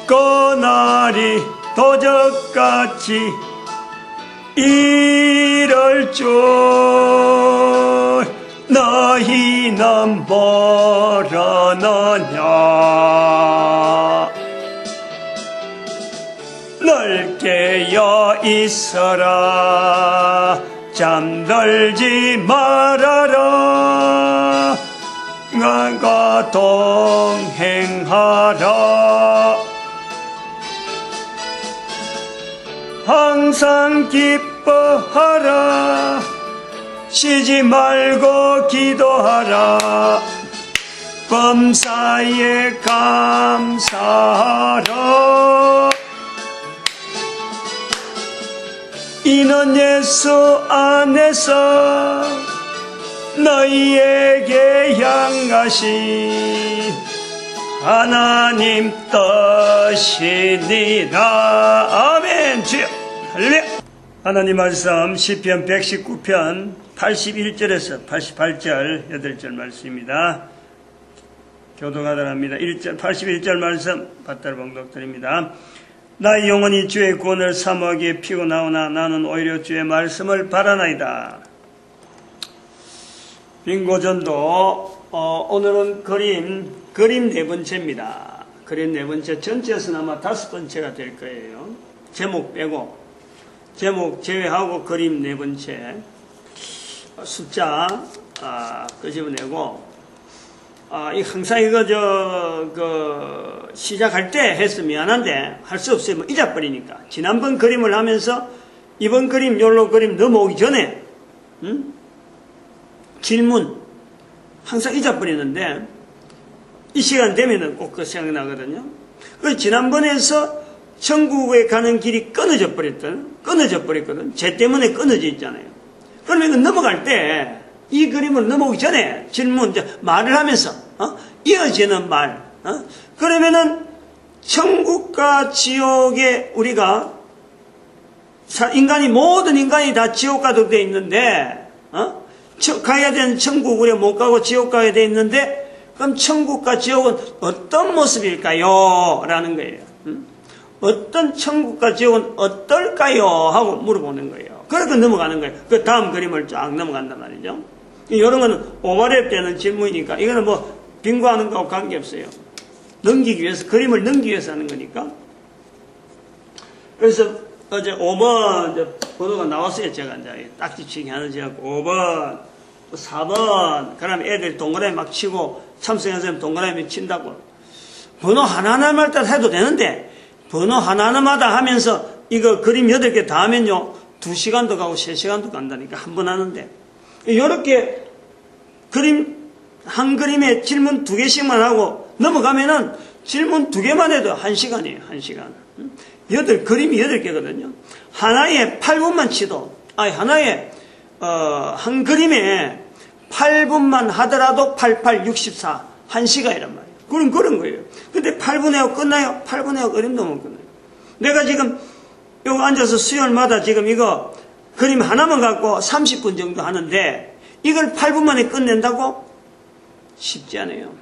그날이 도적같이 이럴 줄 너희는 모르느냐. 널 깨어 있어라. 잠들지 말아라. 나가 동행하라. 항상 기뻐하라. 쉬지 말고 기도하라. 범사에 감사하라. 이는 예수 안에서 너희에게 향하신 하나님 뜻이니라. 아멘. 주여 할렐루야. 하나님 말씀 시편 119편 81절에서 88절 8절 말씀입니다. 교독하도록합니다. 81절 말씀 받들어 봉독드립니다. 나의 영혼이 주의 구원을 사모하기에 피곤하오나 나는 오히려 주의 말씀을 바라나이다. 빙고전도 오늘은 그림 네 번째입니다. 그림 네 번째, 전체에서는 아마 5번째가 될 거예요. 제목 빼고, 제목 제외하고 그림 네 번째. 숫자 끄집어내고, 항상 이거 시작할 때 해서 미안한데 할 수 없어요. 뭐 잊어버리니까. 지난번 그림을 하면서 이번 그림, 요로 그림 넘어오기 전에 질문 항상 잊어버리는데 이 시간 되면은 꼭 그 생각나거든요. 지난번에서 천국에 가는 길이 끊어져 버렸거든. 죄 때문에 끊어져 있잖아요. 그러면 넘어갈 때 이 그림을 넘어오기 전에 질문, 말을 하면서, 이어지는 말, 그러면은, 천국과 지옥에 우리가, 모든 인간이 다 지옥 가도 돼 있는데, 가야 되는 천국 우리가 못 가고 지옥 가야 돼 있는데, 그럼 천국과 지옥은 어떤 모습일까요? 라는 거예요. 어떤 천국과 지옥은 어떨까요? 하고 물어보는 거예요. 그러니까 넘어가는 거예요. 그 다음 그림을 쫙 넘어간단 말이죠. 이런 거는 오버랩 되는 질문이니까, 이거는 뭐, 빙고하는 거하고 관계없어요. 넘기기 위해서, 그림을 넘기기 위해서 하는 거니까. 그래서 어제 5번 번호가 나왔어요. 제가 이제 딱지치기 하는 제가 5번, 4번, 그러면 애들이 동그라미 막 치고, 참석한 사람 동그라미 친다고. 번호 하나하나마다 해도 되는데, 번호 하나하나마다 하면서 이거 그림 8개 다 하면요, 2시간도 가고 3시간도 간다니까, 한 번 하는데. 이렇게 한 그림에 질문 2개씩만 하고 넘어가면은 질문 2개만 해도 1시간이에요, 1시간. 그림이 8개거든요. 하나에 8분만 치도, 한 그림에 8분만 하더라도 88, 64, 1시간이란 말이에요. 그런 거예요. 근데 8분에 하고 끝나요? 8분에 하고 그림 넘으면 끝나요. 내가 지금 여기 앉아서 수요일마다 지금 이거 그림 하나만 갖고 30분 정도 하는데 이걸 8분 만에 끝낸다고? 쉽지 않아요.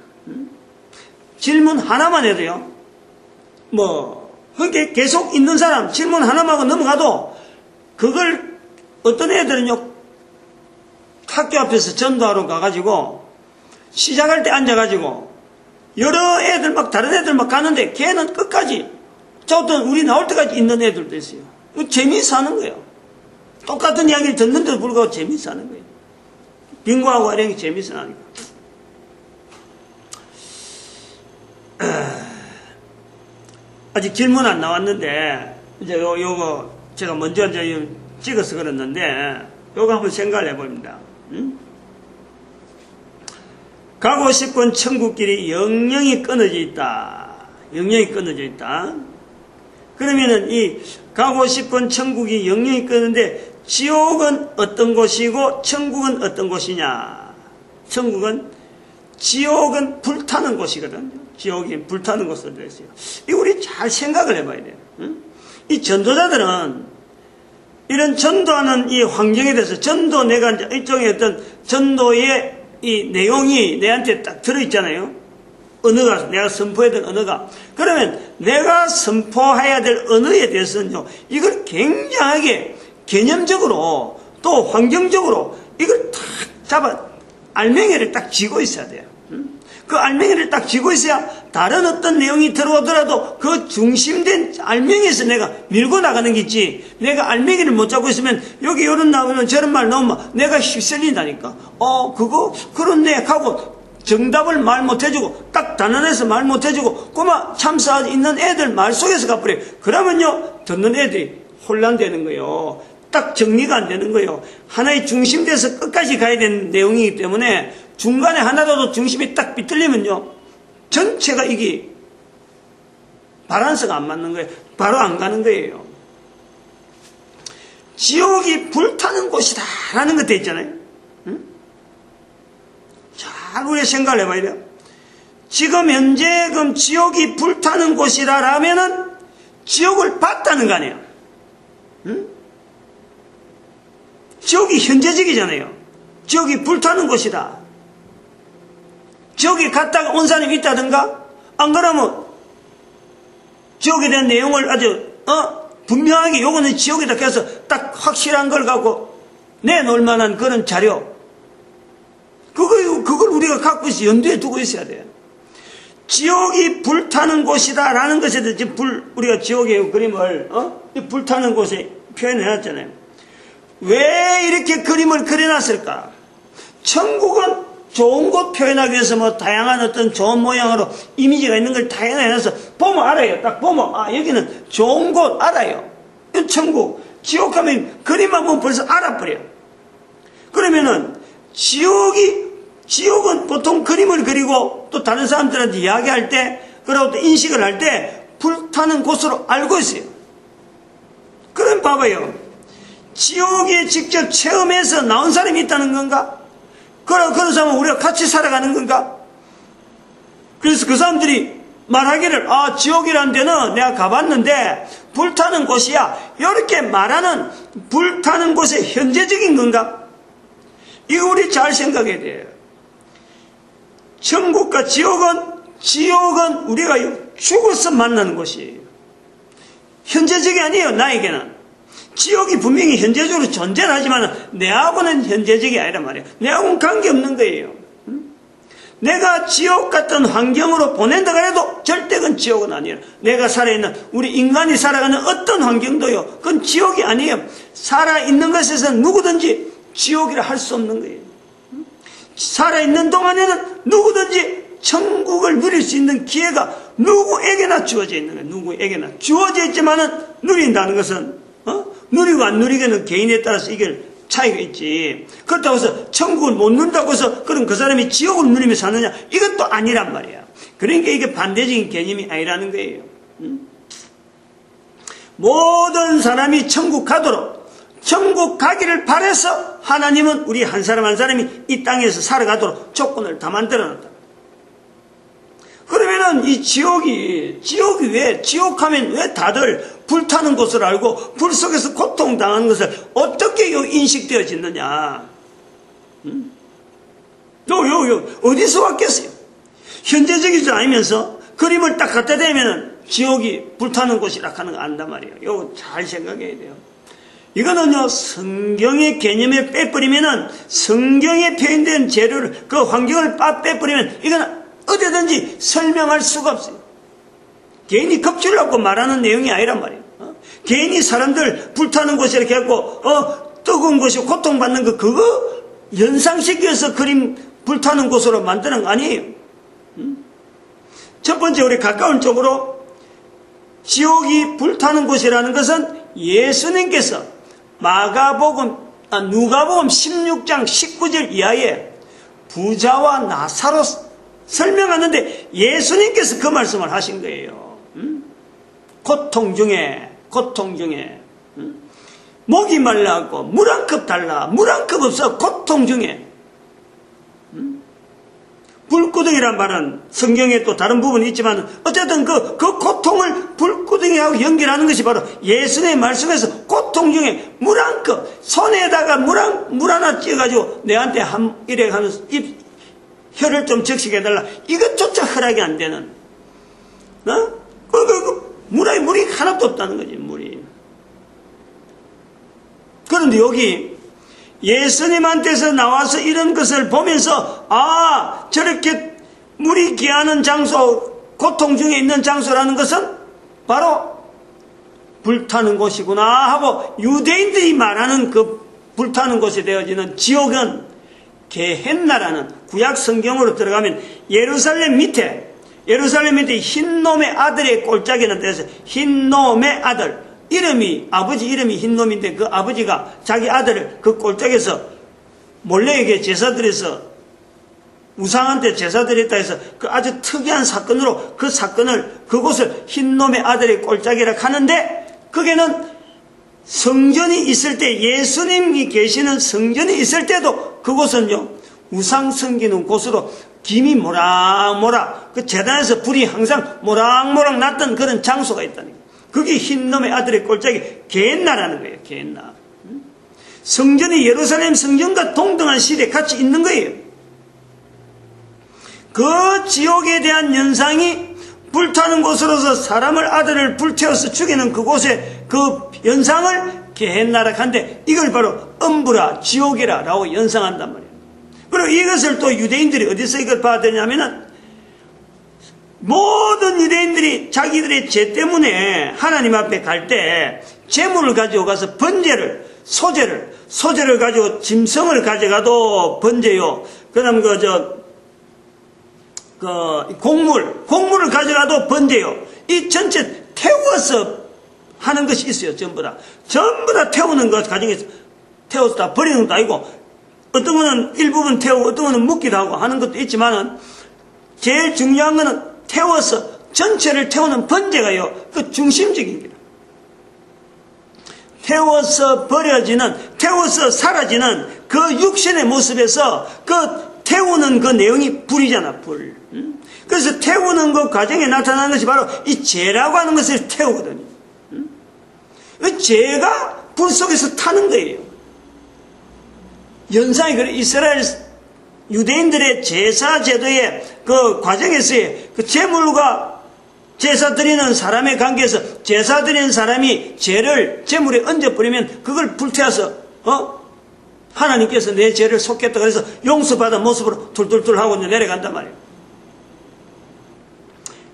질문 하나만 해도요. 그게 계속 있는 사람 질문 하나만 하고 넘어가도 그걸 어떤 애들은요. 학교 앞에서 전도하러 가가지고 시작할 때 앉아가지고 여러 애들 다른 애들 가는데 걔는 끝까지 저도 우리 나올 때까지 있는 애들도 있어요. 재미있어 하는 거예요. 똑같은 이야기를 듣는데도 불구하고 재미있어 하는 거예요. 빙고하고 이런 게 재미있어 하니까. 아직 질문 안 나왔는데, 이제 요거 제가 먼저 찍어서 그랬는데, 요거 한번 생각을 해봅니다. 가고 싶은 천국길이 영영이 끊어져 있다. 영영이 끊어져 있다. 그러면은 이 가고 싶은 천국이 영영이 끊는데 지옥은 어떤 곳이고 천국은 어떤 곳이냐? 지옥은 불타는 곳이거든요. 지옥이 불타는 곳으로 되어 있어요. 이거 우리 잘 생각을 해봐야 돼요. 이 전도자들은 이런 전도하는 이 환경에 대해서 내가 일종의 어떤 전도의 이 내용이 내한테 딱 들어있잖아요. 언어가, 내가 선포해야 될 언어가. 그러면 내가 선포해야 될 언어에 대해서는요, 이걸 굉장하게 개념적으로 또 환경적으로 이걸 탁 잡아, 알맹이를 딱 쥐고 있어야 돼요. 그 알맹이를 딱 쥐고 있어야 다른 어떤 내용이 들어오더라도 그 중심된 알맹이에서 내가 밀고 나가는 게 있지. 내가 알맹이를 못 잡고 있으면 여기 이런 나오면 저런 말 나오면 내가 휩쓸린다니까. 그거 그렇네 하고 정답을 말 못해주고 딱 단언해서 말 못해주고 꼬마 참사 있는 애들 말 속에서 가버려요. 그러면요 듣는 애들이 혼란되는 거예요. 딱 정리가 안 되는 거예요. 하나의 중심돼서 끝까지 가야 되는 내용이기 때문에 중간에 하나라도 중심이 딱 비틀리면요 전체가 이게 밸런스가 안 맞는 거예요. 바로 안 가는 거예요. 지옥이 불타는 곳이다 라는 것 돼 있잖아요. 응? 잘 우리 생각을 해봐야 돼요. 지금 현재 지옥이 불타는 곳이다 라면은 지옥을 봤다는 거 아니에요. 응? 지옥이 현재적이잖아요. 지옥이 불타는 곳이다. 지옥에 갔다가 온 사람이 있다든가, 안 그러면 지옥에 대한 내용을 아주 분명하게 요거는 지옥이다 해서 딱 확실한 걸 갖고 내놓을 만한 그런 자료, 그걸 우리가 갖고 있어 연두에 두고 있어야 돼요. 지옥이 불타는 곳이다 라는 것에 대해서 우리가 지옥의 그림을 불타는 곳에 표현해놨잖아요. 왜 이렇게 그림을 그려놨을까? 천국은 좋은 곳 표현하기 위해서 뭐 다양한 어떤 좋은 모양으로 이미지가 있는 걸 다 해놔서 보면 알아요. 딱 보면 여기는 좋은 곳 알아요. 천국. 지옥 가면 그림만 보면 벌써 알아버려요. 그러면은 지옥은 보통 그림을 그리고 또 다른 사람들한테 이야기할 때 그리고 또 인식을 할 때 불타는 곳으로 알고 있어요. 그럼 봐봐요. 지옥에 직접 체험해서 나온 사람이 있다는 건가? 그런 사람은 우리가 같이 살아가는 건가? 그래서 그 사람들이 말하기를 지옥이라는 데는 내가 가봤는데 불타는 곳이야 이렇게 말하는 불타는 곳의 현재적인 건가? 이거 우리 잘 생각해야 돼요. 천국과 지옥은 우리가 죽어서 만나는 곳이에요. 현재적이 아니에요. 나에게는 지옥이 분명히 현재적으로 존재는 하지만 내하고는 현재적이 아니란 말이에요. 내하고는 관계없는 거예요. 내가 지옥 같은 환경으로 보낸다고 해도 절대 그건 지옥은 아니에요. 내가 살아있는 우리 인간이 살아가는 어떤 환경도요 그건 지옥이 아니에요. 살아있는 것에서는 누구든지 지옥이라 할 수 없는 거예요. 살아있는 동안에는 누구든지 천국을 누릴 수 있는 기회가 누구에게나 주어져 있는 거예요. 누구에게나 주어져 있지만은 누린다는 것은 누리고 안 누리게는 개인에 따라서 이게 차이가 있지. 그렇다고 해서 천국을 못 누린다고 해서 그럼 그 사람이 지옥을 누리며 사느냐? 이것도 아니란 말이야. 그러니까 이게 반대적인 개념이 아니라는 거예요. 모든 사람이 천국 가도록 천국 가기를 바라서 하나님은 우리 한 사람 한 사람이 이 땅에서 살아가도록 조건을 다 만들어놨다. 그러면은 이 지옥이 왜, 지옥하면 왜 다들 불타는 곳을 알고 불 속에서 고통당하는 것을 어떻게 인식되어지느냐? 어디서 왔겠어요? 현재적이지 않으면서 그림을 딱 갖다 대면은 지옥이 불타는 곳이라 하는 거 안단 말이에요. 이거 잘 생각해야 돼요. 이거는요, 성경의 개념에 빼버리면은 성경에 표현된 재료를, 그 환경을 빼버리면 이거는 어디든지 설명할 수가 없어요. 괜히 겁줄 갖고 말하는 내용이 아니란 말이에요. 괜히 사람들 불타는 곳에 이렇게 하고, 뜨거운 곳이 고통받는 거, 그거 연상시켜서 그림 불타는 곳으로 만드는 거 아니에요. 첫 번째, 우리 가까운 쪽으로 지옥이 불타는 곳이라는 것은 예수님께서 누가복음 16장 19절 이하에 부자와 나사로 설명하는데 예수님께서 그 말씀을 하신 거예요. 고통 중에 목이 말라고 물 한 컵 달라, 물 한 컵 없어, 고통 중에. 불구덩이란 말은 성경에 또 다른 부분이 있지만 어쨌든 그 고통을 불구덩이하고 연결하는 것이 바로 예수님의 말씀에서 고통 중에 물 한 컵, 손에다가 물 하나 찌어가지고 내한테 이래 하는 혀를 좀 적시해달라. 이것조차 허락이 안 되는, 물이 하나도 없다는 거지, 물이. 그런데 여기 예수님한테서 나와서 이런 것을 보면서, 아, 저렇게 물이 귀하는 장소, 고통 중에 있는 장소라는 것은 바로 불타는 곳이구나 하고, 유대인들이 말하는 그 불타는 곳에 되어지는 지옥은 게헨나라는, 구약 성경으로 들어가면 예루살렘 밑에 흰놈의 아들의 꼴짝이는 데서 흰놈의 아들, 아버지 이름이 흰놈인데 그 아버지가 자기 아들을 그 꼴짝에서 몰래 제사드려서 우상한테 제사드렸다 해서 그 아주 특이한 사건으로 그 사건을, 그곳을 흰놈의 아들의 꼴짝이라 하는데, 거기는 성전이 있을 때, 예수님이 계시는 성전이 있을 때도 그곳은요, 우상 섬기는 곳으로 김이 모락모락, 그 제단에서 불이 항상 모락모락 났던 그런 장소가 있다는 거예요. 그게 흰놈의 아들의 꼴짝이 게헨나라는 거예요. 게헨나. 성전이 예루살렘 성전과 동등한 시대에 같이 있는 거예요. 그 지옥에 대한 연상이 불타는 곳으로서 사람을, 아들을 불태워서 죽이는 그곳에 그 연상을 게헨나라 한데, 이걸 바로 엄브라, 지옥이라 라고 연상한단 말이에요. 그리고 이것을 또 유대인들이 어디서 이걸 받았냐면은, 모든 유대인들이 자기들의 죄 때문에 하나님 앞에 갈 때 재물을 가지고 가서 번제를, 소재를 가지고 짐승을 가져가도 번제요. 그 다음 곡물을 가져가도 번제요. 이 전체 태워서 하는 것이 있어요. 전부 다 태우는 것 가정에서 태워서 다 버리는 것도 아니고, 어떤 거는 일부분 태우고 어떤 거는 묵기도 하고 하는 것도 있지만은, 제일 중요한 거는 태워서 전체를 태우는 번제가요, 그 중심적인 거예요. 태워서 버려지는, 태워서 사라지는 그 육신의 모습에서 그 태우는 그 내용이 불이잖아, 불. 그래서 태우는 그 과정에 나타나는 것이 바로 이 죄라고 하는 것을 태우거든요. 그 죄가 불 속에서 타는 거예요. 연상이 그래. 이스라엘 유대인들의 제사 제도의 그 과정에서의 그 제물과 제사 드리는 사람의 관계에서, 제사 드리는 사람이 죄를 제물에 얹어버리면 그걸 불태워서 하나님께서 내 죄를 속겠다 그래서 용서받은 모습으로 툴툴툴 하고 내려간단 말이에요.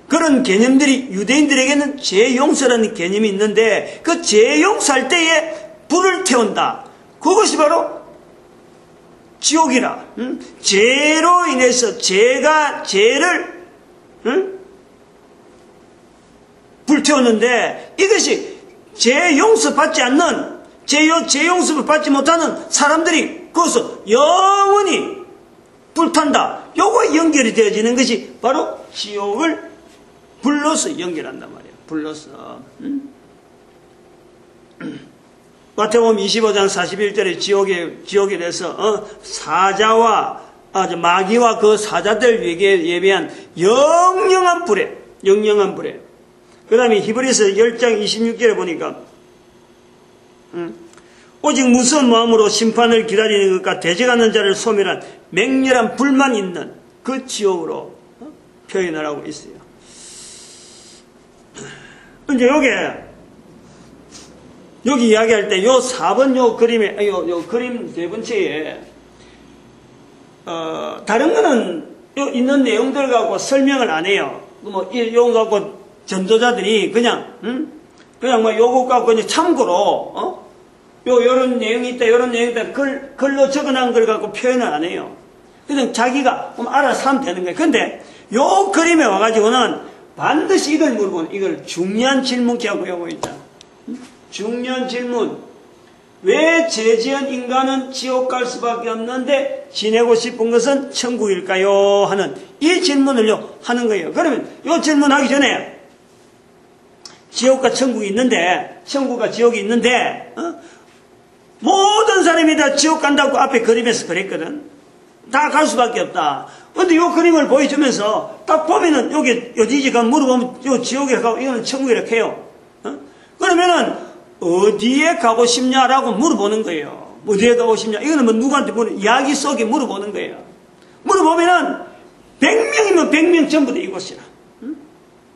그런 개념들이 유대인들에게는 죄 용서라는 개념이 있는데, 그 죄 용서할 때에 불을 태운다. 그것이 바로 지옥이라. 죄로 인해서 죄를 불태웠는데, 이것이 죄 용서받지 않는, 죄 용서를 받지 못하는 사람들이 거기서 영원히 불탄다. 요거 연결이 되어지는 것이 바로 지옥을 불로서 연결한단 말이에요. 불로서. 마태복음 25장 41절에 지옥에 대해서 사자와 마귀와 그 사자들에게 예배한 영영한 불에. 그 다음에 히브리서 10장 26절에 보니까 오직 무서운 마음으로 심판을 기다리는 것과 대적하는 자를 소멸한 맹렬한 불만 있는 그 지옥으로 표현을 하고 있어요. 이제 여기 이야기할 때 요 4번 요 그림에, 요 그림 네 번째에, 다른 거는 요 있는 내용들 갖고 설명을 안 해요. 요거 갖고 전도자들이 그냥 요거 갖고 그냥 참고로, 요런 내용이 있다, 글로 적어놓은 걸 갖고 표현을 안 해요. 그냥 자기가 알아서 하면 되는 거예요. 근데 요 그림에 와가지고는 반드시 이걸 물어보는, 이걸 중요한 질문하고 요거 있잖아. 중요한 질문. 왜 죄지은 인간은 지옥 갈 수밖에 없는데 지내고 싶은 것은 천국일까요? 하는 이 질문을요 하는 거예요. 그러면 이 질문하기 전에 지옥과 천국이 있는데, 천국과 지옥이 있는데, 모든 사람이 다 지옥 간다고 앞에 그림에서 그랬거든. 다 갈 수밖에 없다. 근데 이 그림을 보여주면서 딱 보면은 여기 어디지가 물어보면 요 지옥이라고 하고 이거는 천국이라고 해요. 그러면은 어디에 가고 싶냐라고 물어보는 거예요. 어디에 가고 싶냐? 이거는 누구한테 이야기 속에 물어보는 거예요. 물어보면은 100명이면 100명 전부 다 이곳이라.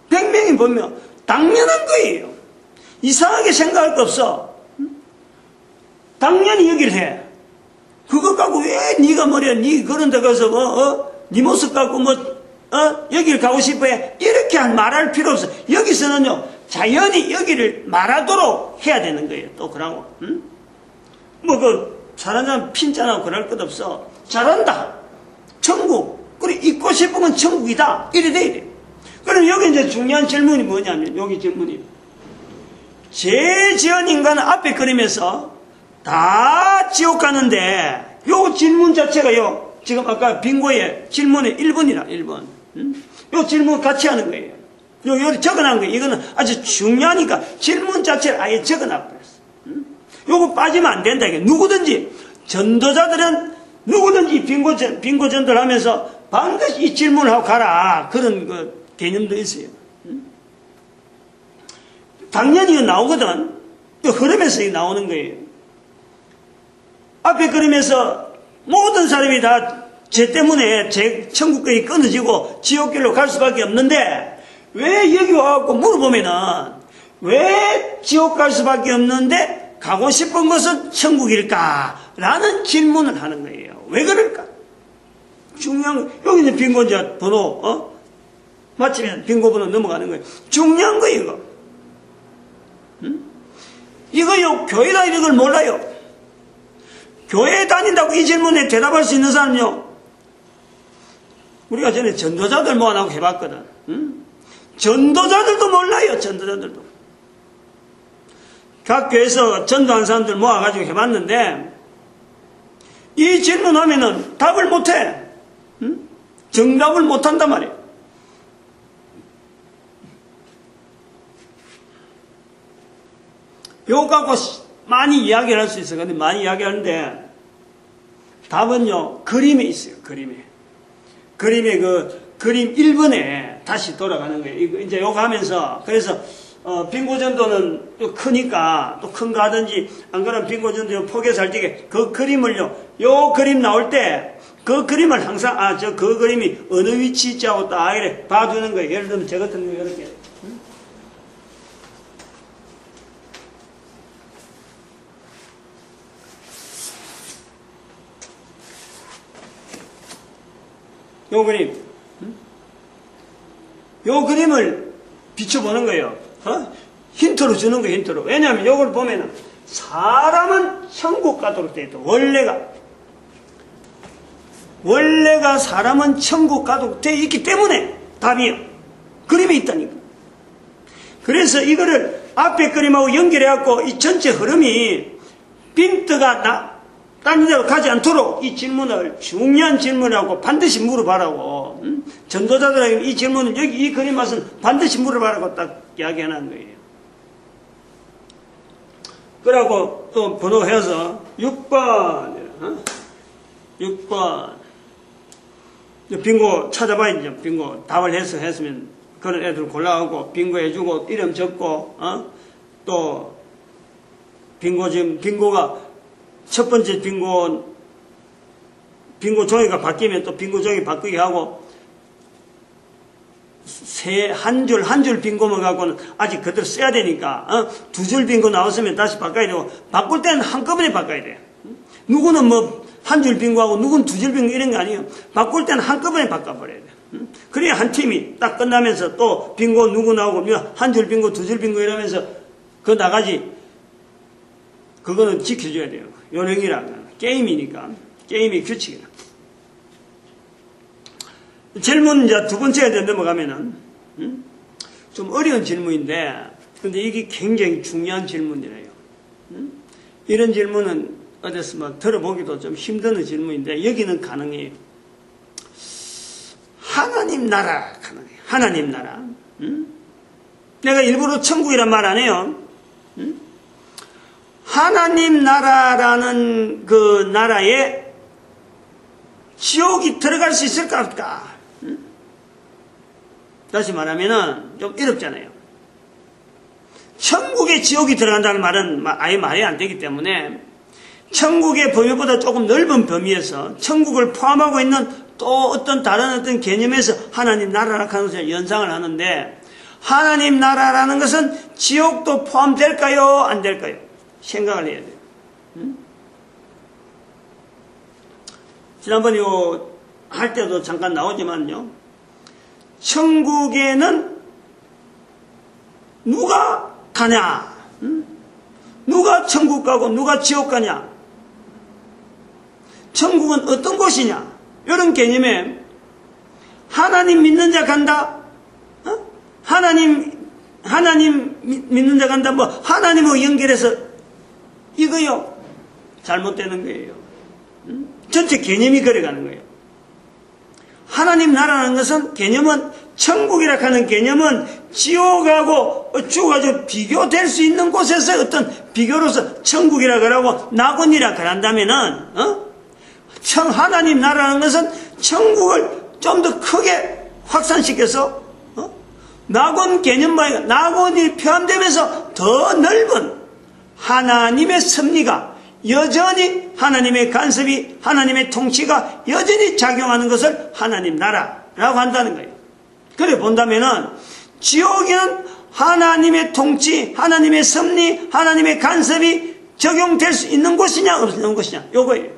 100명이 보면 당연한 거예요. 이상하게 생각할 거 없어. 당연히 여길 해. 그것 갖고 왜 네가 뭐래, 네 그런 데 가서 네 모습 갖고 여길 가고 싶어 해. 이렇게 말할 필요 없어. 여기서는요, 자연히 여기를 말하도록 해야 되는 거예요. 또 그러고. 잘하는 사람 핀잔하고 그럴 것 없어. 잘한다. 천국. 그래, 있고 싶은 건 천국이다. 이래 돼야 돼. 그럼 여기 이제 중요한 질문이 뭐냐면, 여기 질문이. 죄지은 인간은 앞에 그림에서 다 지옥 가는데, 요 질문 자체가요, 지금 아까 빙고의 질문의 1번이라, 1번. 요 질문 같이 하는 거예요. 여기 적어놓은 거예요. 이거는 아주 중요하니까 질문 자체를 아예 적어놔버렸어. 요거 빠지면 안 된다. 이게 누구든지, 전도자들은 누구든지 빙고 전도를 하면서 반드시 이 질문을 하고 가라. 그런 개념도 있어요. 당연히 이거 나오거든. 이 흐름에서 나오는 거예요. 앞에 그림에서 모든 사람이 다 죄 때문에 천국길이 끊어지고 지옥길로 갈 수밖에 없는데, 왜 여기 와갖고 물어보면은, 왜 지옥 갈 수밖에 없는데 가고 싶은 것은 천국일까? 라는 질문을 하는 거예요. 왜 그럴까? 중요한 거, 여기 있는 빙고자 번호, 마치면 빙고 번호 넘어가는 거예요. 중요한 거예요, 이거. 이거요, 교회 다니는 걸 몰라요. 교회 다닌다고 이 질문에 대답할 수 있는 사람은요, 우리가 전에 전도자들 모아놓고 해봤거든. 전도자들도 몰라요, 전도자들도. 각 교회에서 전도한 사람들 모아가지고 해봤는데, 이 질문하면은 답을 못해. 정답을 못한단 말이에요. 요거 갖고 많이 이야기를 할 수 있어요. 근데 많이 이야기하는데, 답은요, 그림에 있어요, 그림에. 그림에 그림 1번에 다시 돌아가는 거예요. 이제 요거 하면서, 그래서, 빙고전도는 또 크니까, 또 큰 거 하든지, 안 그러면 빙고전도 포기해서 할 적에, 그 그림을요, 요 그림 나올 때, 그 그림을 항상, 그 그림이 어느 위치 있지 하고 딱 이래 봐주는 거예요. 예를 들면 저 같은 거 이렇게. 요 그림. 요 그림을 비춰보는 거예요. 힌트로 주는 거예요, 힌트로. 왜냐하면 요걸 보면은, 사람은 천국 가도록 되어 있다. 원래가 사람은 천국 가도록 되어 있기 때문에 답이요. 그림에 있다니까. 그래서 이거를 앞에 그림하고 연결해갖고 이 전체 흐름이 빈트가 다른 데로 가지 않도록 이 질문을, 중요한 질문하고 반드시 물어봐라고. 전도자들에게 이 질문은 여기 이 그림 와서는 반드시 물어봐라고 딱 이야기하는 거예요. 그러고 또 번호해서 6번. 6번. 빙고 찾아봐야죠. 빙고 답을 했으면 그런 애들 골라가고 빙고 해주고 이름 적고, 또 빙고 지금 빙고가 첫 번째 빙고 종이가 바뀌면 또 빙고 종이 바꾸게 하고, 한 줄 빙고만 갖고는 아직 그대로 써야 되니까, 두 줄 빙고 나왔으면 다시 바꿔야 되고, 바꿀 때는 한꺼번에 바꿔야 돼. 누구는 한 줄 빙고하고 누구는 두 줄 빙고 이런 거 아니에요. 바꿀 때는 한꺼번에 바꿔버려야 돼. 그래야 한 팀이 딱 끝나면서 또 빙고 누구 나오고, 한 줄 빙고, 두 줄 빙고 이러면서 그거 나가지. 그거는 지켜줘야 돼요. 요령이라. 게임이니까. 게임이 규칙이라. 질문 이제 두 번째에 넘어가면은, 좀 어려운 질문인데, 근데 이게 굉장히 중요한 질문이래요. 이런 질문은 어디서 막 들어보기도 좀 힘든 질문인데, 여기는 가능해요. 하나님 나라, 가능해요. 하나님 나라. 내가 일부러 천국이란 말 안 해요. 하나님 나라라는 그 나라에 지옥이 들어갈 수 있을까 없을까? 다시 말하면은 좀 어렵잖아요. 천국에 지옥이 들어간다는 말은 아예 말이 안 되기 때문에 천국의 범위보다 조금 넓은 범위에서 천국을 포함하고 있는 또 어떤 다른 어떤 개념에서 하나님 나라라 하는 것을 연상을 하는데, 하나님 나라라는 것은 지옥도 포함될까요? 안 될까요? 생각을 해야 돼요. 지난번 할 때도 잠깐 나오지만요, 천국에는 누가 가냐? 누가 천국 가고 누가 지옥 가냐? 천국은 어떤 곳이냐? 이런 개념에 하나님 믿는 자 간다? 하나님 믿는 자 간다? 하나님하고 연결해서 이거요. 잘못되는 거예요. 전체 개념이 그래가는 거예요. 하나님 나라는 것은 개념은 천국이라 하는 개념은 지옥하고 어쩌고저쩌고 비교될 수 있는 곳에서 어떤 비교로서 천국이라 그러고 낙원이라 그런다면은 하나님 나라는 것은 천국을 좀 더 크게 확산시켜서 낙원 개념과 낙원이 포함되면서 더 넓은 하나님의 섭리가 여전히 하나님의 간섭이 하나님의 통치가 여전히 작용하는 것을 하나님 나라라고 한다는 거예요. 그래 본다면은 지옥에는 하나님의 통치, 하나님의 섭리, 하나님의 간섭이 적용될 수 있는 곳이냐 없는 곳이냐 요거예요.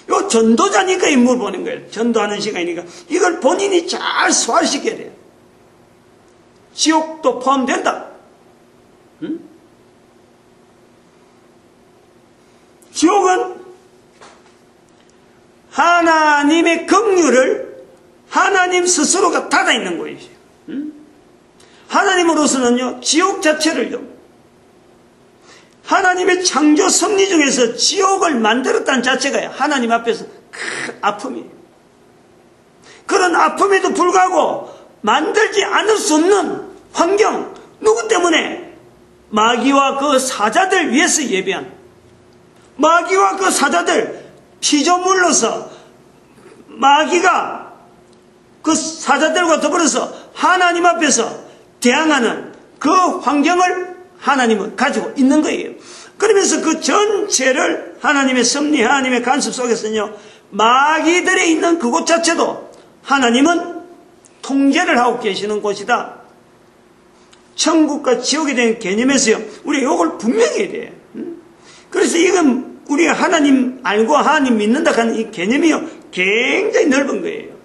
요 전도자니까 인물 보는 거예요. 전도하는 시간이니까 이걸 본인이 잘 소화시켜야 돼요. 지옥도 포함된다. 지옥은 하나님의 긍휼을 하나님 스스로가 닫아 있는 거예요. 하나님으로서는요, 지옥 자체를요, 하나님의 창조 섭리 중에서 지옥을 만들었다는 자체가 하나님 앞에서 큰 아픔이에요. 그런 아픔에도 불구하고 만들지 않을 수 없는 환경, 누구 때문에? 마귀와 그 사자들 위해서 예배한, 마귀와 그 사자들 피조물로서 마귀가 그 사자들과 더불어서 하나님 앞에서 대항하는 그 환경을 하나님은 가지고 있는 거예요. 그러면서 그 전체를 하나님의 섭리, 하나님의 간섭 속에서는요, 마귀들에 있는 그곳 자체도 하나님은 통제를 하고 계시는 곳이다. 천국과 지옥에 대한 개념에서요, 우리가 이걸 분명히 해야 돼요. 그래서 이건 우리가 하나님 알고 하나님 믿는다 하는 이 개념이요, 굉장히 넓은 거예요.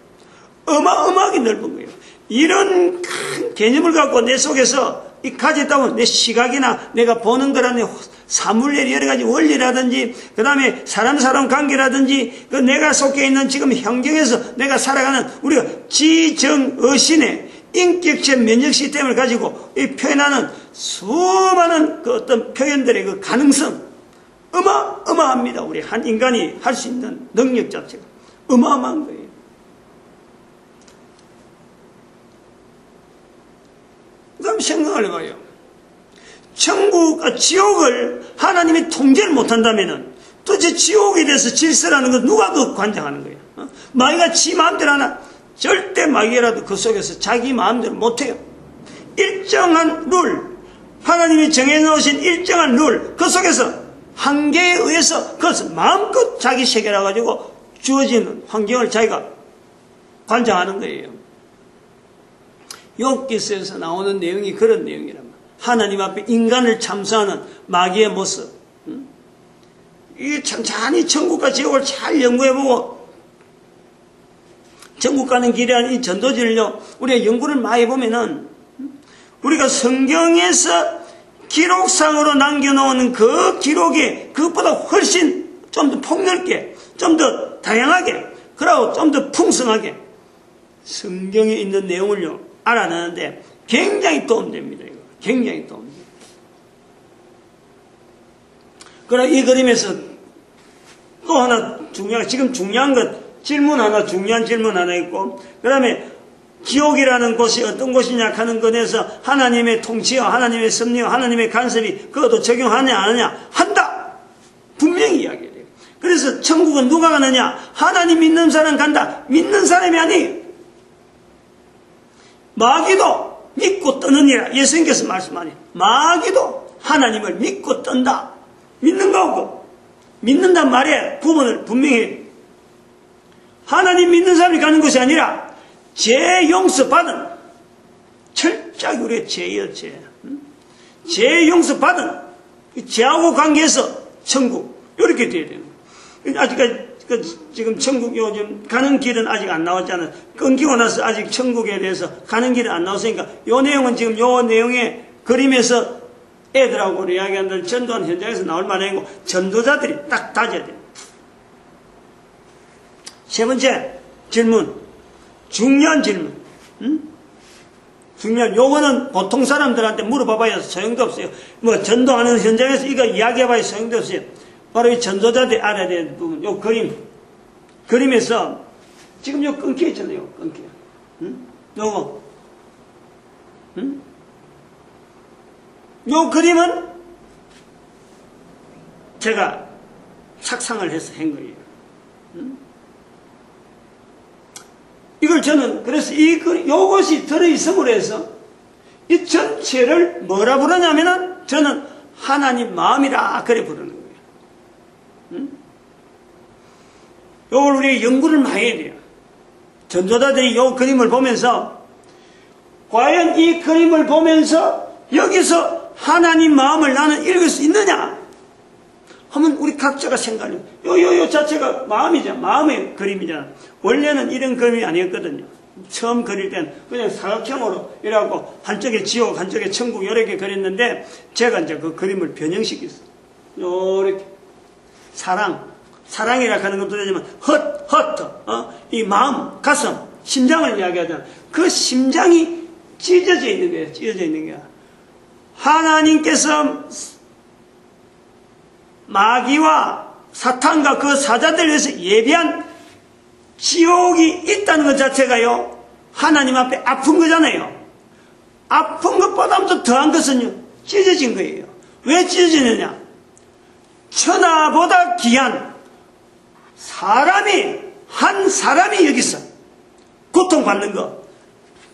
어마어마하게 넓은 거예요. 이런 큰 개념을 갖고 내 속에서 이 가졌다면 내 시각이나 내가 보는 거라는 사물의 여러 가지 원리라든지, 그 다음에 사람 관계라든지, 그 내가 속해 있는 지금 환경에서 내가 살아가는 우리가 지정어신의 인격체 면역 시스템을 가지고 이 표현하는 수많은 그 어떤 표현들의 그 가능성, 어마어마합니다. 우리 한 인간이 할 수 있는 능력 자체가 어마어마한 거예요. 그럼 생각을 해봐요. 천국과 지옥을 하나님이 통제를 못한다면은 도대체 지옥에 대해서 질서라는 건 누가 더 관장하는 거예요? 마귀가 지 마음대로 하나? 절대 마귀라도 그 속에서 자기 마음대로 못해요. 일정한 룰, 하나님이 정해놓으신 일정한 룰, 그 속에서 한계에 의해서 그것을 마음껏 자기 새겨놔가지고 주어지는 환경을 자기가 관장하는 거예요. 욥기서에서 나오는 내용이 그런 내용이란 말이에요. 하나님 앞에 인간을 참수하는 마귀의 모습. 이게 천천히 천국과 지옥을 잘 연구해보고, 천국 가는 길이라는 이 전도지를요, 우리가 연구를 많이 해보면은, 우리가 성경에서 기록상으로 남겨놓은 그 기록이 그것보다 훨씬 좀 더 폭넓게, 좀 더 다양하게, 그리고 좀 더 풍성하게 성경에 있는 내용을요, 알아내는데 굉장히 도움됩니다. 이거. 굉장히 도움됩니다. 그러나 이 그림에서 또 하나 지금 중요한 것, 중요한 질문 하나 있고, 그 다음에 지옥이라는 곳이 어떤 곳이냐 하는 것에서 하나님의 통치와 하나님의 섭리와 하나님의 간섭이 그것도 적용하냐 안 하냐 한다. 분명히 이야기해요. 그래서 천국은 누가 가느냐? 하나님 믿는 사람 간다. 믿는 사람이 아니에요. 마귀도 믿고 떠느니라. 예수님께서 말씀하니 마귀도 하나님을 믿고 떤다. 믿는 거고 믿는단 말에 구분을 분명히 하나님 믿는 사람이 가는 곳이 아니라 죄 용서받은, 철저하게 우리의 죄예요, 죄. 죄 용서받은, 죄하고 관계해서 천국, 이렇게 돼야 되는 거예요. 아직까지, 지금 천국 요즘 가는 길은 아직 안 나왔잖아요. 끊기고 나서 아직 천국에 대해서 가는 길은 안 나왔으니까, 요 내용은 지금 요 내용의 그림에서 애들하고 우리 이야기하는 전도하는 현장에서 나올 만한 거, 전도자들이 딱 다져야 돼요. 세 번째 질문, 중요한 질문. 중요한, 요거는 보통 사람들한테 물어봐봐야 소용도 없어요. 뭐 전도하는 현장에서 이거 이야기해봐야 소용도 없어요. 바로 이 전도자들이 알아야 되는 부분, 요 그림에서 지금 요 끊겨 있잖아요. 끊겨. 요거. 요 그림은 제가 착상을 해서 한 거예요. 이걸 저는 그래서 요것이 들어있음으로 해서 이 전체를 뭐라 부르냐면은 저는 하나님 마음이라 그래 부르는 거예요. 요걸 우리 연구를 많이 해야 돼요. 전도자들이 요 그림을 보면서 과연 이 그림을 보면서 여기서 하나님 마음을 나는 읽을 수 있느냐 하면 우리 각자가 생각해요. 요 자체가 마음이잖아. 마음의 그림이잖아. 원래는 이런 그림이 아니었거든요. 처음 그릴 때는 그냥 사각형으로 이래갖고 한쪽에 지옥, 한쪽에 천국 이렇게 그렸는데 제가 이제 그 그림을 변형시켰어요. 요렇게. 사랑이라 하는 것도 되지만 허트, 이 마음, 가슴, 심장을 이야기하잖아. 그 심장이 찢어져 있는 거예요. 찢어져 있는 거야. 하나님께서 마귀와 사탄과 그 사자들을 위해서 예비한 지옥이 있다는 것 자체가요, 하나님 앞에 아픈 거잖아요. 아픈 것보다도 더한 것은요, 찢어진 거예요. 왜 찢어지느냐? 천하보다 귀한 한 사람이 여기서 고통받는 거,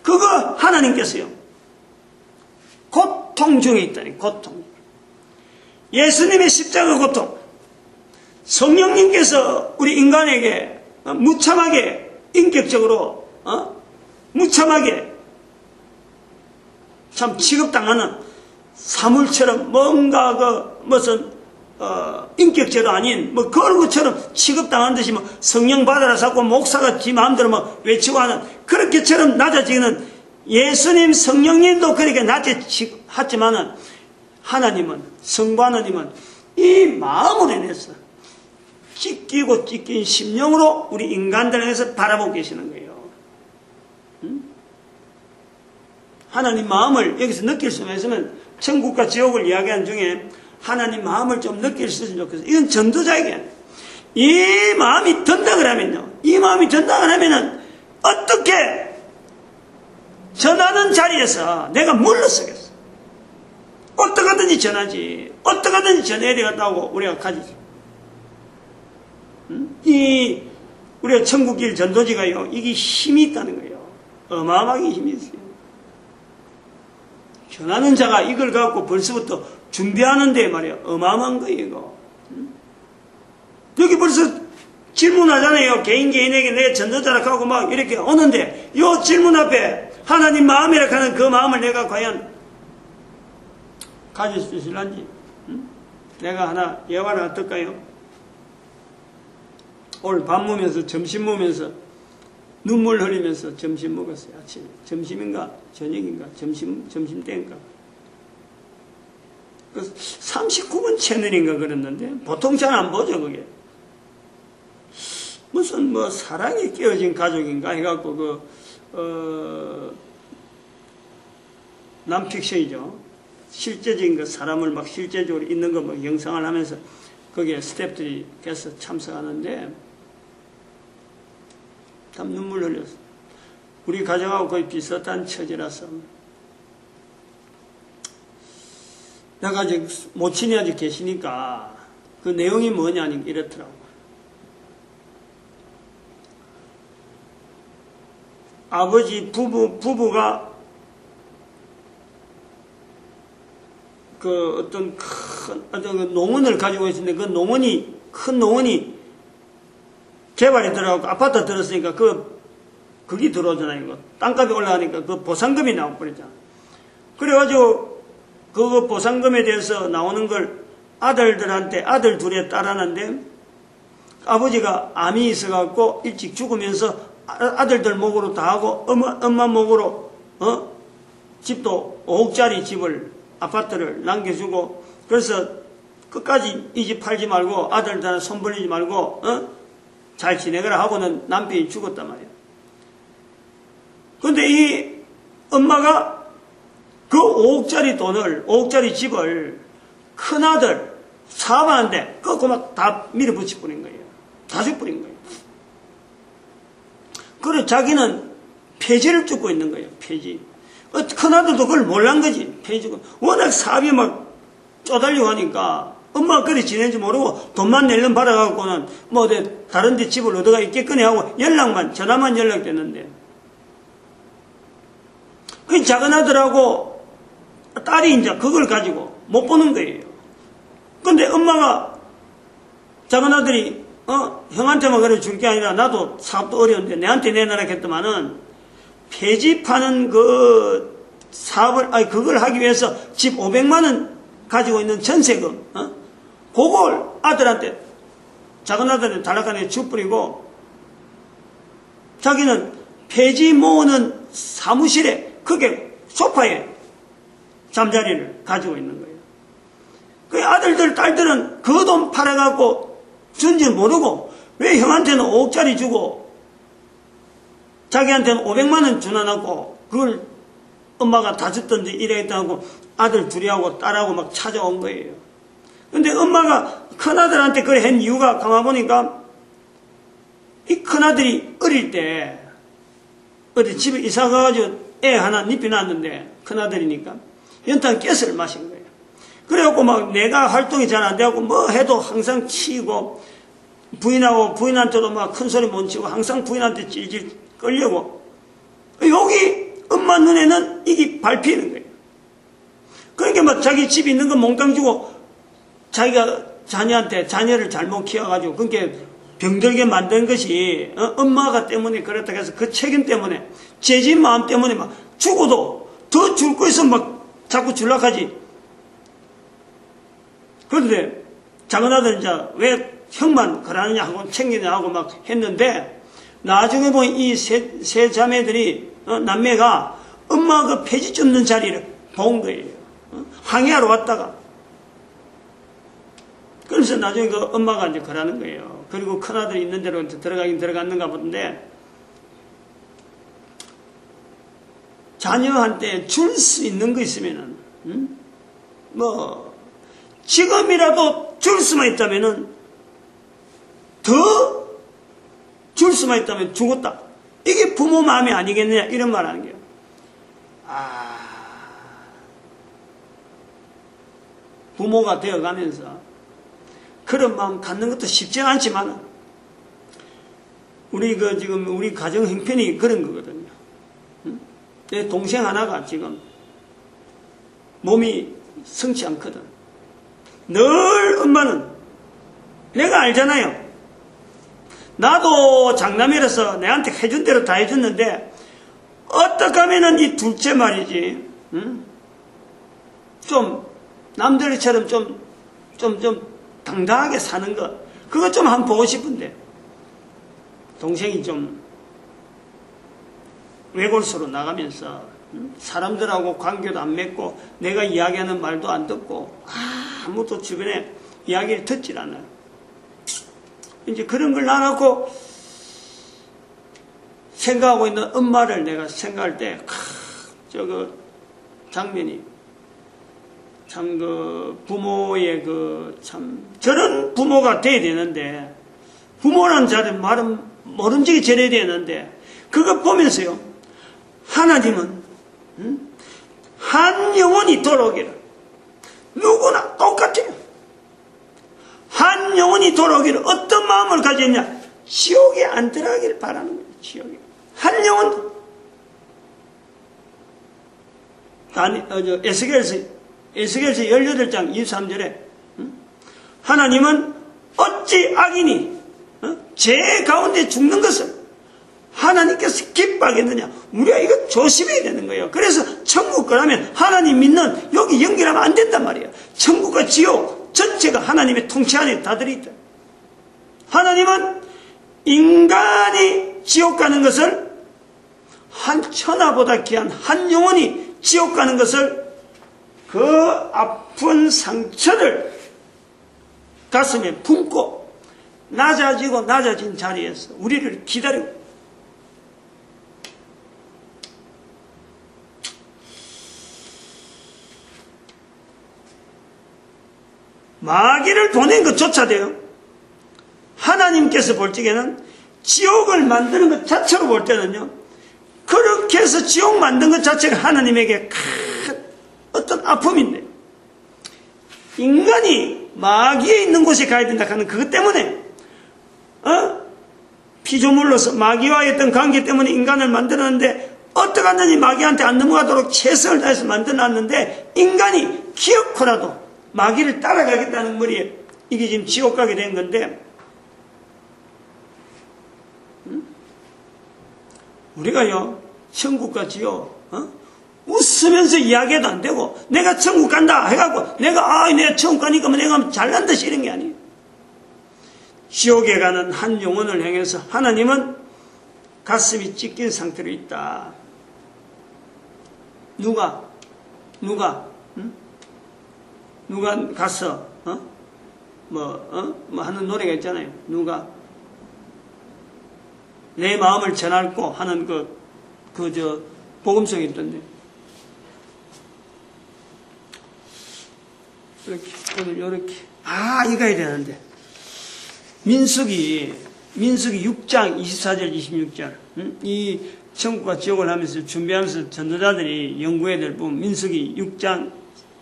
그거 하나님께서요, 고통 중에 있다니, 고통. 예수님의 십자가 고통, 성령님께서 우리 인간에게 무참하게, 인격적으로, 무참하게 참 취급당하는 사물처럼 뭔가 무슨, 인격죄도 아닌, 그런 것처럼 취급당하는 듯이 성령 받아라 자꾸 목사가 지 마음대로 외치고 하는, 그렇게처럼 낮아지는 예수님, 성령님도 그렇게 낮아지지만은 하나님은, 성부 하나님은 이 마음으로 인해서 찢긴 심령으로 우리 인간들을 해서 바라보고 계시는 거예요. 하나님 마음을 여기서 느낄 수만 있으면 천국과 지옥을 이야기하는 중에 하나님 마음을 좀 느낄 수 있으면 좋겠어요. 이건 전도자에게 이 마음이 든다 그러면요, 이 마음이 든다 그러면은 어떻게 전하는 자리에서 내가 물러서겠어. 어떻게든지 전하지, 어떻게든지 전해야 되겠다고 우리가 가지죠. 우리가 천국길 전도지가요, 이게 힘이 있다는 거예요. 어마어마하게 힘이 있어요. 전하는 자가 이걸 갖고 벌써부터 준비하는데 말이야, 어마어마한 거예요, 이거. 여기 벌써 질문하잖아요. 개인에게 내 전도자라 하고 막 이렇게 오는데, 이 질문 앞에 하나님 마음이라 하는 그 마음을 내가 과연 가질 수 있을런지. 내가 하나 예화를 어떨까요? 오늘 밥 먹으면서, 점심 먹으면서 눈물 흘리면서 점심 먹었어요. 아침에. 점심인가 저녁인가 점심 때인가. 그래서 39분 채널인가 그랬는데 보통 잘 안 보죠 그게. 무슨 사랑에 깨어진 가족인가 해갖고 남픽션이죠. 실제적인 거, 사람을 막 실제적으로 있는 거 영상을 하면서 거기에 스태프들이 계속 참석하는데 참 눈물 흘렸어. 우리 가정하고 거의 비슷한 처지라서 내가 아직 모친이 아직 계시니까 그 내용이 뭐냐니 이렇더라고. 아버지 부부가 그 어떤 큰 농원을 가지고 있었는데 그 농원이 큰 농원이 개발이 들어가고 아파트 들었으니까 그게 들어오잖아요. 이거. 땅값이 올라가니까 그 보상금이 나와버리잖아. 그래가지고 그 보상금에 대해서 나오는 걸 아들들한테, 아들 둘에 딸하는데 아버지가 암이 있어갖고 일찍 죽으면서 아들들 목으로 다 하고 엄마 목으로 집도 5억짜리 집을 아파트를 남겨주고 그래서 끝까지 이 집 팔지 말고 아들들한테 손 벌리지 말고 잘 지내거라 하고는 남편이 죽었단 말이에요. 근데 이 엄마가 그 5억짜리 돈을 5억짜리 집을 큰아들 사업하는데 그거 막 다 밀어붙여 버린 거예요. 다 줘버린 거예요. 그래 자기는 폐지를 쫓고 있는 거예요. 폐지. 큰아들도 그걸 몰란 거지. 폐지고 워낙 사업이 막 쪼달리고 하니까 엄마가 그리 지낸지 모르고 돈만 낼름 받아갖고는 뭐 다른 데 집을 얻어가 있겠거니 하고 전화만 연락됐는데 그 작은 아들하고 딸이 이제 그걸 가지고 못 보는 거예요. 근데 엄마가 작은 아들이 형한테만 그래 줄 게 아니라 나도 사업도 어려운데 내한테 내놔라 했더만은 폐지파는 그 사업을 그걸 하기 위해서 집 500만 원 가지고 있는 전세금 그걸 아들한테 작은 아들한테 달라가네 주뿌리고 자기는 폐지 모으는 사무실에 그게 소파에 잠자리를 가지고 있는 거예요. 그 아들들 딸들은 그 돈 팔아갖고 준지 모르고 왜 형한테는 5억짜리 주고 자기한테는 500만 원 주나놓고 그걸 엄마가 다 줬던지 이래했다고 아들 둘이하고 딸하고 막 찾아온 거예요. 근데 엄마가 큰아들한테 그래 한 이유가 가만 보니까 이 큰아들이 어릴 때 어디 집에 이사 가가지고 애 하나 닙혀놨는데 큰아들이니까 연탄 가스를 마신 거예요. 그래갖고 막 내가 활동이 잘 안 돼갖고 뭐 해도 항상 치이고 부인한테도 막 큰 소리 못 치고 항상 부인한테 찔찔 끌려고 여기 엄마 눈에는 이게 밟히는 거예요. 그러니까 막 자기 집에 있는 거 몽땅 주고 자기가 자녀를 잘못 키워가지고 그렇게 병들게 만든 것이 엄마가 때문에 그렇다고 해서 그 책임 때문에 죄진 마음 때문에 막 죽어도 더 줄 거 있으면 막 자꾸 줄락하지. 그런데 작은 아들은 이제 왜 형만 그러느냐 하고 챙기냐 하고 막 했는데 나중에 보니 이 세 자매들이 남매가 엄마 그 폐지 줍는 자리를 본 거예요. 항해하러 왔다가 그래서 나중에 그 엄마가 이제 그러는 거예요. 그리고 큰아들이 있는 대로 들어가긴 들어갔는가 보던데 자녀한테 줄 수 있는 거 있으면은 뭐 지금이라도 줄 수만 있다면은 더 줄 수만 있다면 죽었다. 이게 부모 마음이 아니겠느냐 이런 말 하는 거예요. 부모가 되어가면서 그런 마음 갖는 것도 쉽지 않지만 지금 우리 가정 형편이 그런 거거든요. 내 동생 하나가 지금 몸이 성치 않거든. 늘 엄마는 내가 알잖아요. 나도 장남이라서 내한테 해준 대로 다 해줬는데 어떻게 하면은 이 둘째 말이지 좀 남들처럼 좀 당당하게 사는 것 그것 좀 한번 보고 싶은데 동생이 좀 외골수로 나가면서 사람들하고 관계도 안 맺고 내가 이야기하는 말도 안 듣고 아무도 주변에 이야기를 듣질 않아요. 이제 그런 걸 나놓고 생각하고 있는 엄마를 내가 생각할 때 저거 장면이 참 그 부모의 참 저런 부모가 돼야 되는데 부모라는 자는 말은 모름지기 전해야 되는데 그거 보면서요 하나님은 한 영혼이 돌아오기를 누구나 똑같아요. 한 영혼이 돌아오기를 어떤 마음을 가졌냐 지옥에 안 들어가기를 바라는 거예요. 지옥에 한 영혼 에스겔서 18장 23절에 하나님은 어찌 악인이 죄 가운데 죽는 것을 하나님께서 기뻐하겠느냐? 우리가 이거 조심해야 되는 거예요. 그래서 천국 가려면 하나님 믿는 여기 연결하면 안 된단 말이에요. 천국과 지옥 전체가 하나님의 통치 안에 다 들어있다. 하나님은 인간이 지옥 가는 것을 한 천하보다 귀한 한 영혼이 지옥 가는 것을 그 아픈 상처를 가슴에 품고 낮아지고 낮아진 자리에서 우리를 기다리고 마귀를 보낸 것조차도요, 하나님께서 볼 적에는 지옥을 만드는 것 자체로 볼 때는요, 그렇게 해서 지옥 만든 것 자체가 하나님에게 큰 어떤 아픔인데, 인간이 마귀에 있는 곳에 가야 된다 하는 그것 때문에, 피조물로서 마귀와의 어떤 관계 때문에 인간을 만들었는데, 어떡하느니 마귀한테 안 넘어가도록 최선을 다해서 만들어놨는데, 인간이 기어코라도 마귀를 따라가겠다는 머리에 이게 지금 지옥 가게 된 건데, 우리가요 천국과 지옥 웃으면서 이야기해도 안 되고 내가 천국 간다 해갖고 내가 천국 가니까 내가 잘난 듯이 이런 게 아니에요. 지옥에 가는 한 영혼을 향해서 하나님은 가슴이 찢긴 상태로 있다. 누가 가서 뭐 하는 노래가 있잖아요. 누가 내 마음을 전할고 하는 복음성이 있던데. 이렇게. 이거야 되는데. 민수기 6장 24절 26절. 이 천국과 지옥을 하면서 준비하면서 전도자들이 연구해야 될 부분, 민수기 6장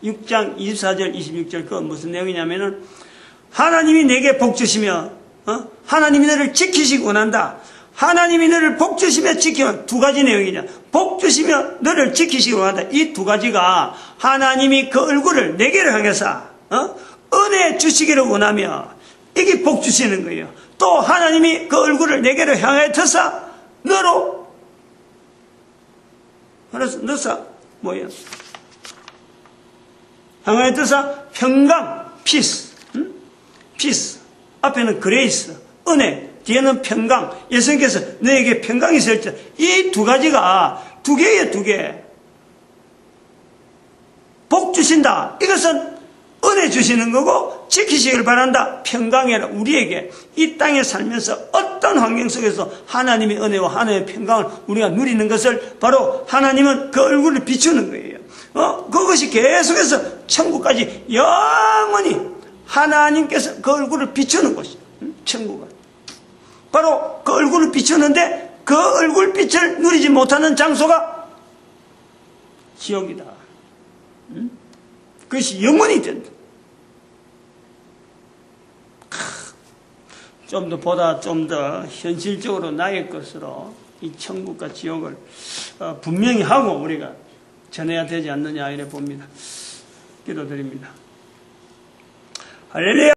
24절 26절, 그건 무슨 내용이냐면은, 하나님이 내게 복 주시며, 하나님이 너를 지키시기 원한다. 하나님이 너를 복 주시며 지키면 두 가지 내용이냐. 복 주시며 너를 지키시기 원한다. 이 두 가지가 하나님이 그 얼굴을 내게를 향해서 은혜 주시기를 원하며 이게 복 주시는 거예요. 또 하나님이 그 얼굴을 내게를 향해 터서 너로 너서 뭐예요? 향해 터서 평강, 피스, 피스 앞에는 그레이스, 은혜, 뒤에는 평강. 예수님께서 너에게 평강이 있을지. 이 두 가지가 두 개예요, 두 개. 복 주신다. 이것은 은혜 주시는 거고 지키시길 바란다. 평강이라 우리에게 이 땅에 살면서 어떤 환경 속에서 하나님의 은혜와 하나님의 평강을 우리가 누리는 것을 바로 하나님은 그 얼굴을 비추는 거예요. 그것이 계속해서 천국까지 영원히 하나님께서 그 얼굴을 비추는 곳이에요. 천국은. 바로 그 얼굴을 비추는데 그 얼굴빛을 누리지 못하는 장소가 지옥이다. 그것이 영원히 된다. 좀 더 현실적으로 나의 것으로 이 천국과 지옥을 분명히 하고 우리가 전해야 되지 않느냐 이래 봅니다. 기도드립니다. 할렐루야.